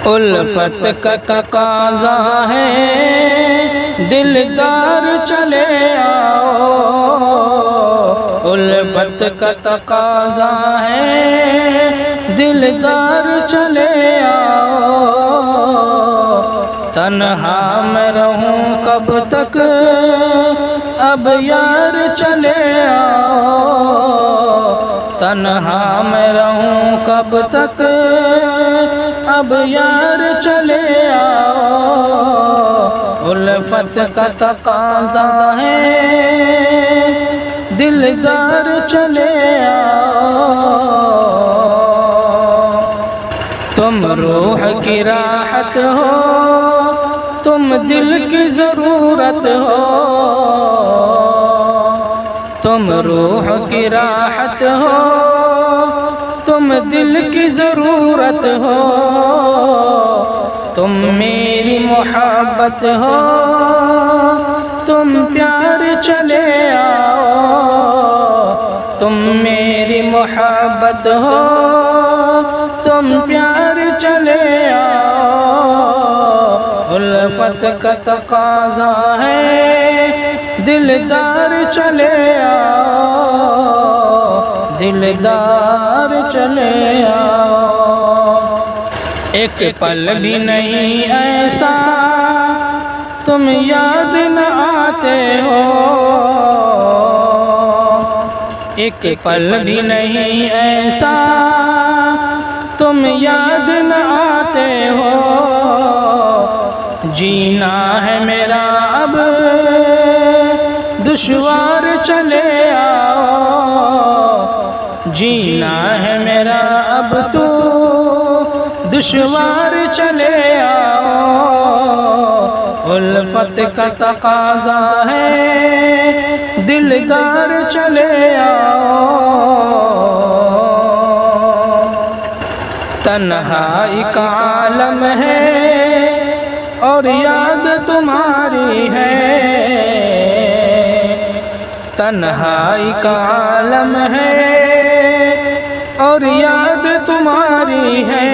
الفت کا تقاضا ہے دلدار چلے آؤ، الفت کا تقاضا ہے دلدار چلے آؤ، تنہا میں رہوں کب تک اب یار چلے آؤ، تنہا میں رہوں کب تک اب یار چلے آؤ، الفت کا تقاضا ہے دلدار چلے آؤ، تم روح کی راحت ہو، تم دل کی ضرورت ہو، تم روح کی راحت ہو، تم دل کی ضرورت ہو، تم میری محبت ہو، تم پیار چلے آؤ، تم میری محبت ہو، تم پیار چلے آؤ، الفت کا تقاضا ہے دلدار چلے آؤ، دلدار چلے آؤ، ایک پل بھی نہیں ایسا تم یاد نہ آتے ہو، ایک پل بھی نہیں ایسا تم یاد نہ آتے ہو، جینا ہے میرا اب دشوار چلے آؤ، جینا ہے میرا اب تو دشوار چلے آؤ، الفت کا تقاضا ہے دلدار چلے آؤ، تنہائی کا عالم ہے اور یاد تمہاری ہے، تنہائی کا عالم ہے اور یاد تمہاری ہے،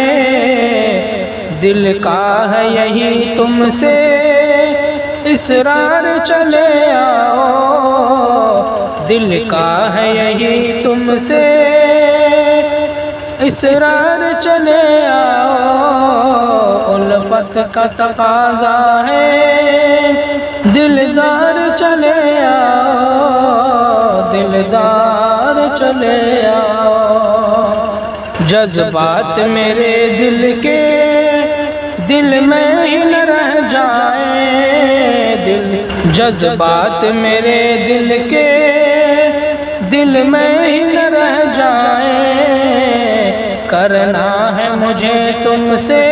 دل کا ہے یہی تم سے اصرار چلے آؤ، دل کا ہے یہی تم سے اصرار چلے آؤ، الفت کا تقاضا ہے دلدار چلے آؤ، دلدار چلے آؤ، جذبات میرے دل کے دل میں ہی نہ رہ جائیں، جذبات میرے دل کے دل میں ہی نہ رہ جائیں، کرنا ہے مجھے تم سے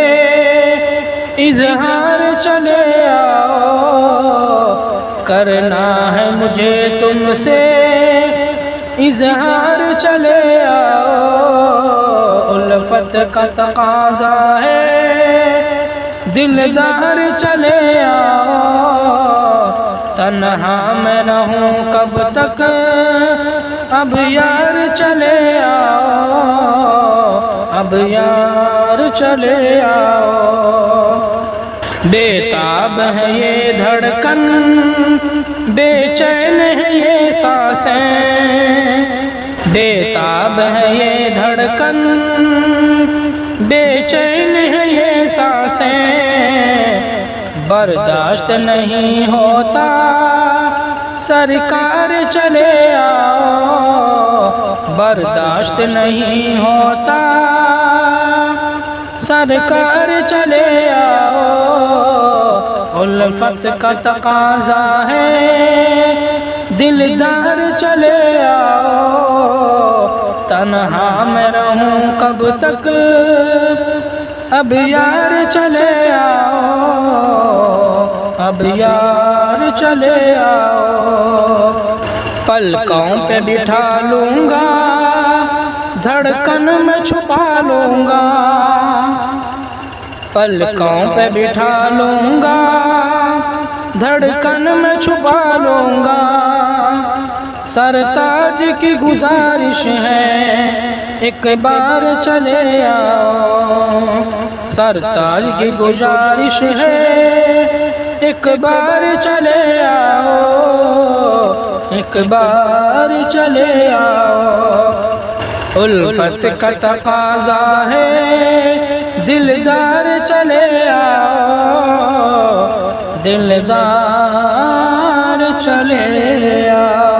اظہار چلے آؤ، کرنا ہے مجھے تم سے اظہار چلے آؤ، الفت کا تقاضا ہے دلدار چلے آؤ، تنہا میں رہوں کب تک اب یار چلے آؤ، اب یار چلے آؤ، بے تاب ہے یہ دھڑکن، بے چین ہے یہ سانسیں، بے تاب ہے یہ دھڑکن، بے چین ہے یہ سانسیں، برداشت نہیں ہوتا سرکار چلے آؤ، برداشت نہیں ہوتا سرکار چلے آؤ، الفت کا تقاضا ہے دلدار چلے آؤ، تنہا میں رہوں کب تک اب یار چلے آؤ، اب یار چلے آؤ، پلکوں پہ بٹھا لوں گا دھڑکن میں چھپا لوں گا، پلکوں پہ بٹھا لوں گا دھڑکن میں چھپا لوں گا، سرتاج کی گزارش ہے ایک بار چلے آؤ، سرتاج کی گزارش ہے ایک بار چلے آؤ، ایک بار چلے آؤ، الفت کا تقاضا ہے دلدار چلے آؤ، دلدار چلے آؤ۔